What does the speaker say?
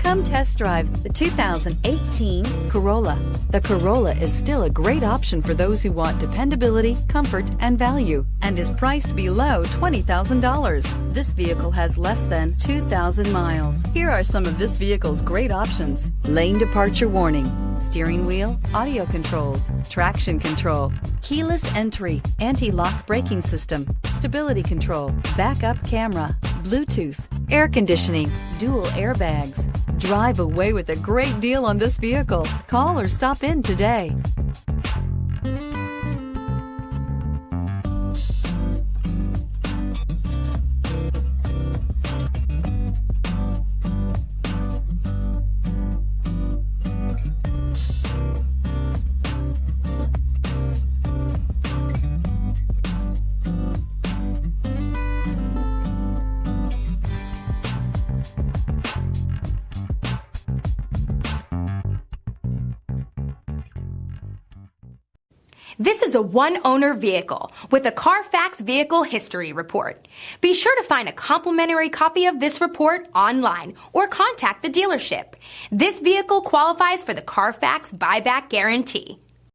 Come test drive the 2018 Corolla. The Corolla is still a great option for those who want dependability, comfort, and value, and is priced below $20,000. This vehicle has less than 2,000 miles. Here are some of this vehicle's great options: lane departure warning, steering wheel audio controls, traction control, keyless entry, anti-lock braking system, stability control, backup camera, Bluetooth, air conditioning, dual airbags. Drive away with a great deal on this vehicle. Call or stop in today. This is a one-owner vehicle with a Carfax Vehicle History Report. Be sure to find a complimentary copy of this report online or contact the dealership. This vehicle qualifies for the Carfax Buyback Guarantee.